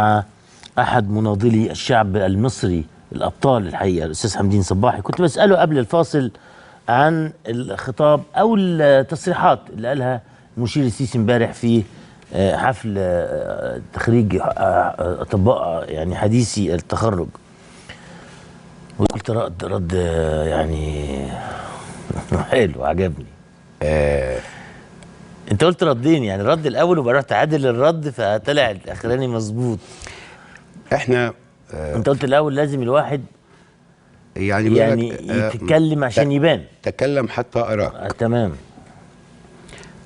مع أحد مناضلي الشعب المصري الأبطال الحقيقة الأستاذ حمدين صباحي. كنت بسأله قبل الفاصل عن الخطاب أو التصريحات اللي قالها المشير السيسي امبارح في حفل تخريج أطباء يعني حديثي التخرج، وقلت رد يعني حلو عجبني. انت قلت ردين، يعني الرد الاول وبقى رحت عادل الرد فطلع الاخراني مظبوط. احنا انت قلت الاول لازم الواحد يعني يتكلم عشان يبان. تكلم حتى اراك. تمام.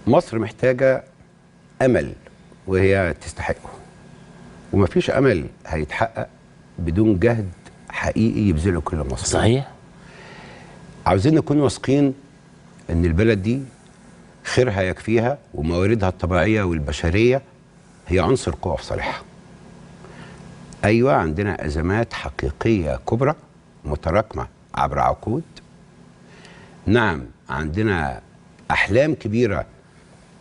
مصر محتاجه امل وهي تستحقه، ومفيش امل هيتحقق بدون جهد حقيقي يبذله كل مصري. صحيح. عاوزين نكون واثقين ان البلد دي خيرها يكفيها ومواردها الطبيعيه والبشريه هي عنصر قوه في صالحها. ايوه، عندنا ازمات حقيقيه كبرى متراكمه عبر عقود. نعم، عندنا احلام كبيره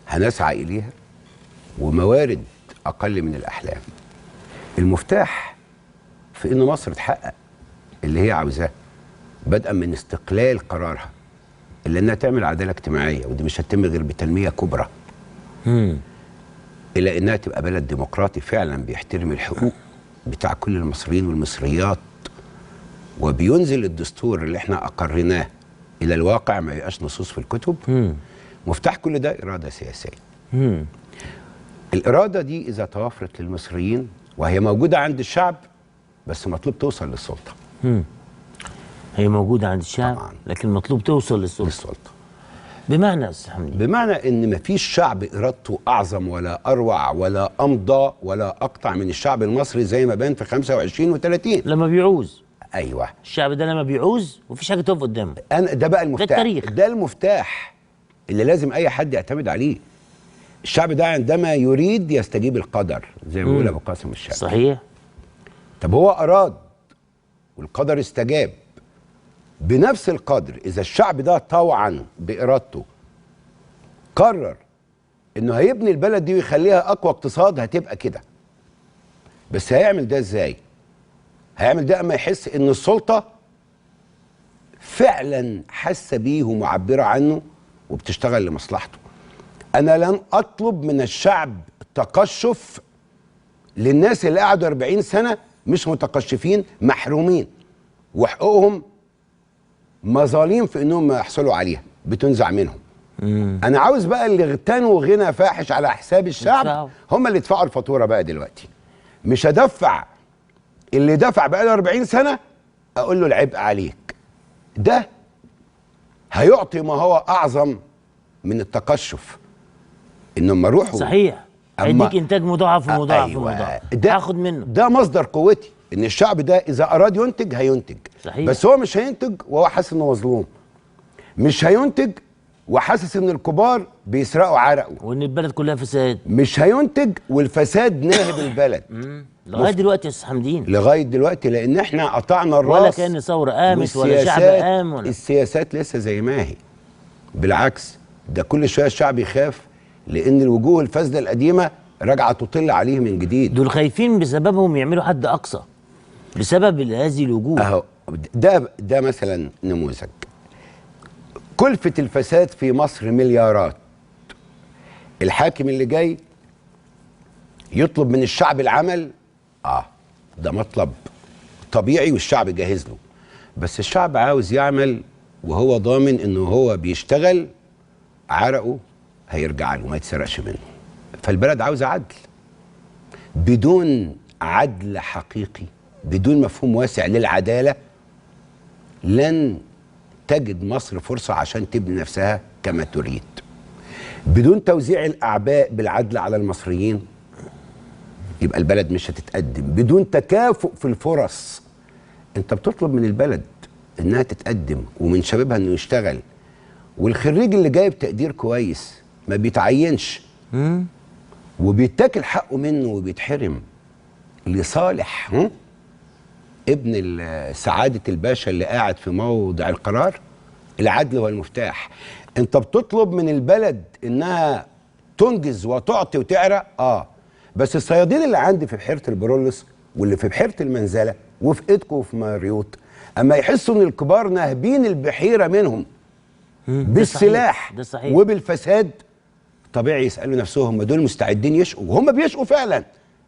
هنسعى اليها وموارد اقل من الاحلام. المفتاح في ان مصر تحقق اللي هي عاوزاه، بدءا من استقلال قرارها اللي انها تعمل عداله اجتماعيه، ودي مش هتتم غير بتنميه كبرى. الى انها تبقى بلد ديمقراطي فعلا بيحترم الحقوق بتاع كل المصريين والمصريات، وبينزل الدستور اللي احنا اقرناه الى الواقع، ما يبقاش نصوص في الكتب. مفتاح كل ده اراده سياسيه. الاراده دي اذا توفرت للمصريين وهي موجوده عند الشعب، بس مطلوب توصل للسلطه. هي موجوده عند الشعب طبعا، لكن مطلوب توصل للسلطه. بمعنى استاذ حمدي، بمعنى ان مفيش شعب ارادته اعظم ولا اروع ولا امضى ولا اقطع من الشعب المصري، زي ما بان في 25 و30 لما بيعوز. ايوه، الشعب ده لما بيعوز مفيش حاجه تقف قدامه. ده بقى المفتاح. ده التاريخ، ده المفتاح اللي لازم اي حد يعتمد عليه. الشعب ده عندما يريد يستجيب القدر، زي ما بيقول ابو قاسم الشافعي. صحيح. طب هو اراد والقدر استجاب، بنفس القدر اذا الشعب ده طوعا بارادته قرر انه هيبني البلد دي ويخليها اقوى اقتصاد، هتبقى كده. بس هيعمل ده ازاي؟ هيعمل ده اما يحس ان السلطه فعلا حاسه بيه ومعبره عنه وبتشتغل لمصلحته. انا لن اطلب من الشعب التقشف للناس اللي قعدوا 40 سنه مش متقشفين، محرومين وحقوقهم مظالم في انهم يحصلوا عليها بتنزع منهم. انا عاوز بقى اللي اغتنوا غنى فاحش على حساب الشعب هم اللي يدفعوا الفاتوره بقى دلوقتي. مش هدفع اللي دفع بقى له 40 سنه اقول له العبء عليك. ده هيعطي ما هو اعظم من التقشف، انهم يروحوا. صحيح، هيديك انتاج مضاعف ومضاعف. أيوة. ومضاعف هاخد منه. ده مصدر قوتي، ان الشعب ده اذا اراد ينتج هينتج. صحيح. بس هو مش هينتج وهو حاسس انه مظلوم، مش هينتج وحاسس ان الكبار بيسرقوا عرقه، وان البلد كلها فساد. مش هينتج والفساد ناهب البلد. لغايه دلوقتي يا استاذ حمدين، لغايه دلوقتي، لان احنا قطعنا الراس. ولا كان ثوره قامت ولا شعب قام ولا. السياسات لسه زي ما هي. بالعكس، ده كل شويه الشعب يخاف، لان الوجوه الفاسده القديمه راجعه تطل عليه من جديد. دول خايفين بسببهم يعملوا حد اقصى بسبب هذه الوجوه. اهو ده مثلا نموذج. كلفة الفساد في مصر مليارات. الحاكم اللي جاي يطلب من الشعب العمل، ده مطلب طبيعي والشعب جاهز له، بس الشعب عاوز يعمل وهو ضامن انه هو بيشتغل عرقه هيرجع له ما يتسرقش منه. فالبلد عاوزة عدل. بدون عدل حقيقي، بدون مفهوم واسع للعدالة، لن تجد مصر فرصة عشان تبني نفسها كما تريد. بدون توزيع الأعباء بالعدل على المصريين يبقى البلد مش هتتقدم. بدون تكافؤ في الفرص، انت بتطلب من البلد انها تتقدم ومن شبابها انه يشتغل، والخريج اللي جايب تقدير كويس ما بيتعينش وبيتاكل حقه منه وبيتحرم لصالح ابن سعادة الباشا اللي قاعد في موضع القرار. العدل هو المفتاح. انت بتطلب من البلد انها تنجز وتعطي وتعرق، بس الصيادين اللي عندي في بحيره البرولس واللي في بحيره المنزله وفي ايدكو وفي ماريوت، اما يحسوا ان الكبار ناهبين البحيره منهم بالسلاح ده صحيح. وبالفساد، طبيعي يسالوا نفسهم هم دول مستعدين يشقوا، وهم بيشقوا فعلا،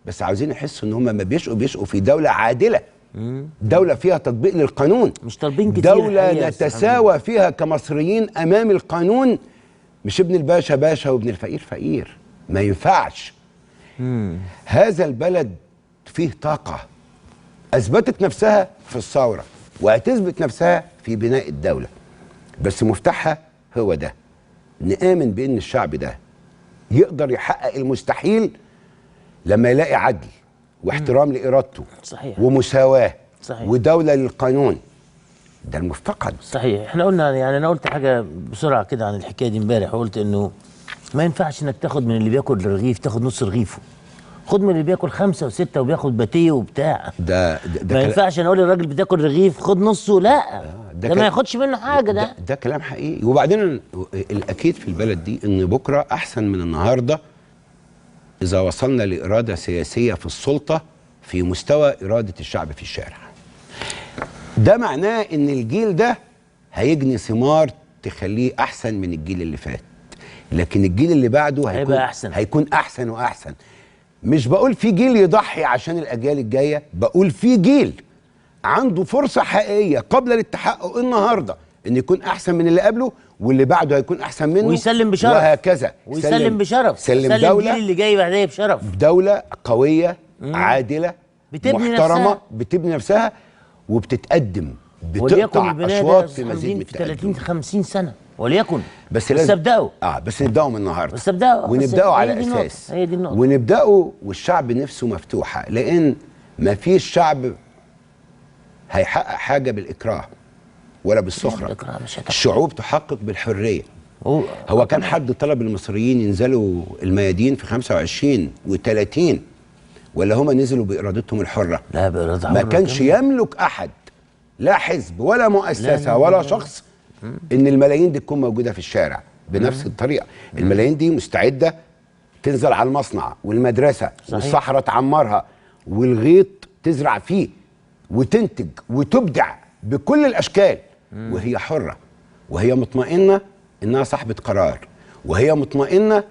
بس عاوزين يحسوا ان هم ما بيشقوا في دوله عادله، دوله فيها تطبيق للقانون، مش طالبين كتير دوله نتساوى فيها كمصريين امام القانون، مش ابن الباشا باشا وابن الفقير فقير، ما ينفعش. هذا البلد فيه طاقه اثبتت نفسها في الثوره وهتثبت نفسها في بناء الدوله، بس مفتاحها هو ده، نآمن بأن الشعب ده يقدر يحقق المستحيل لما يلاقي عدل واحترام لإرادته، صحيح، ومساواة، صحيح، ودولة للقانون. ده المفتقد. صحيح. احنا قلنا يعني انا قلت حاجه بسرعه كده عن الحكايه دي امبارح، وقلت انه ما ينفعش انك تاخد من اللي بياكل رغيف تاخد نص رغيفه، خد من اللي بياكل 5 و6 وبياخد باتيه وبتاع. ده ما ينفعش انا اقول للراجل بتاكل رغيف خد نصه، لا ده ما ياخدش منه حاجه. ده كلام حقيقي. وبعدين الاكيد في البلد دي ان بكره احسن من النهارده اذا وصلنا لاراده سياسيه في السلطه في مستوى اراده الشعب في الشارع. ده معناه ان الجيل ده هيجني ثمار تخليه احسن من الجيل اللي فات، لكن الجيل اللي بعده هيكون احسن واحسن. مش بقول في جيل يضحي عشان الاجيال الجايه، بقول في جيل عنده فرصه حقيقيه قبل التحقق النهارده ان يكون احسن من اللي قبله، واللي بعده هيكون احسن منه، ويسلم بشرف، وهكذا. ويسلم بشرف، سلم دوله، الجيل اللي جاي بعدها بشرف، دوله قويه عادله بتبني محترمه نفسها. بتبني نفسها وبتتقدم، بتقطع اشواط في مزيد من في 30 50 سنه وليكن، بس لازم ابداوا بس نبداوا من النهارده، بس ابداوا ونبداوا على اساس، هي دي النقطه، ونبداوا والشعب نفسه مفتوحه، لان ما فيش شعب هيحقق حاجه بالاكراه ولا بالسخره. الشعوب تحقق بالحريه. هو كان حد طلب المصريين ينزلوا الميادين في 25 و30 ولا هم نزلوا بارادتهم الحره؟ لا، بارادتهم ما كانش يملك احد، لا حزب ولا مؤسسه لا ولا شخص، ان الملايين دي تكون موجوده في الشارع بنفس الطريقه. الملايين دي مستعده تنزل على المصنع والمدرسه، صحيح، والصحراء تعمرها، والغيط تزرع فيه، وتنتج وتبدع بكل الاشكال، وهي حره، وهي مطمئنه انها صاحبه قرار، وهي مطمئنه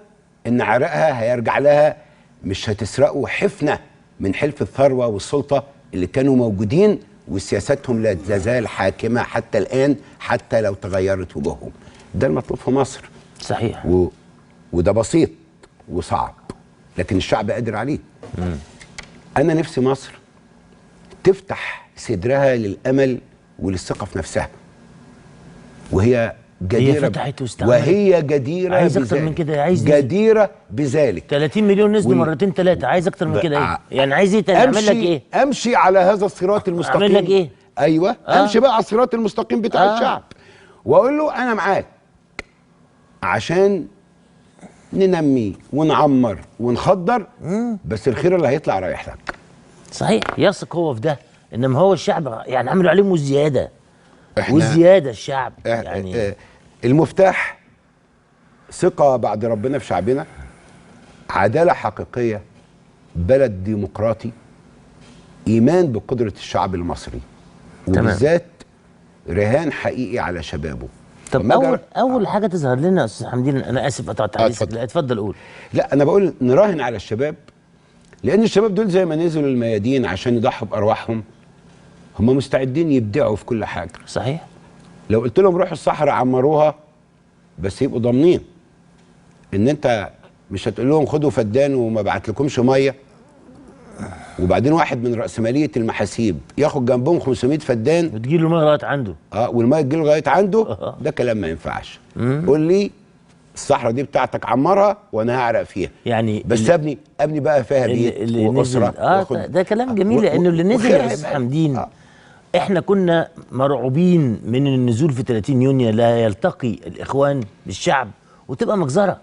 ان عرقها هيرجع لها، مش هتسرقوا حفنه من حلف الثروه والسلطه اللي كانوا موجودين وسياساتهم لا تزال حاكمه حتى الان، حتى لو تغيرت وجوههم. ده المطلوب في مصر. صحيح. وده بسيط وصعب، لكن الشعب قادر عليه. انا نفسي مصر تفتح صدرها للامل وللثقه في نفسها، وهي جديره، وهي جديره، عايز اكتر من كده، عايز جديره بذلك. 30 مليون نزلوا مرتين ثلاثه، عايز اكتر من كده ايه؟ يعني عايز ايه تاني؟ اعمل لك ايه؟ امشي على هذا الصراط المستقيم. اعمل لك ايه؟ ايوه، امشي بقى على الصراط المستقيم بتاع الشعب، واقول له انا معاك عشان ننمي ونعمر ونخضر، بس الخير اللي هيطلع رايح لك. صحيح، يثق هو في ده، انما هو الشعب يعني عملوا عليهم وزياده، وزياده الشعب يعني. المفتاح ثقه بعد ربنا في شعبنا، عداله حقيقيه، بلد ديمقراطي، ايمان بقدره الشعب المصري، وبالذات رهان حقيقي على شبابه. طب اول حاجه تظهر لنا يا استاذ حمدين، انا اسف قطعت حديثك، لا اتفضل قول. لا، انا بقول نراهن على الشباب، لان الشباب دول زي ما نزلوا الميادين عشان يضحوا بارواحهم، هم مستعدين يبدعوا في كل حاجه. صحيح. لو قلت لهم روحوا الصحراء عمروها، بس يبقوا ضامنين ان انت مش هتقول لهم خدوا فدان وما بعتلكمش ميه، وبعدين واحد من رأسمالية المحاسيب ياخد جنبهم 500 فدان وتجيله الميه لغايه عنده، والميه تجيله لغايه عنده. ده كلام ما ينفعش. قول لي الصحراء دي بتاعتك عمرها وانا هعرق فيها، يعني بس ابني بقى فيها بيت واسره. ده كلام جميل، لانه اللي نزل يا استاذ حمدين احنا كنا مرعوبين من النزول في 30 يونيو، لا يلتقي الاخوان بالشعب وتبقى مجزره.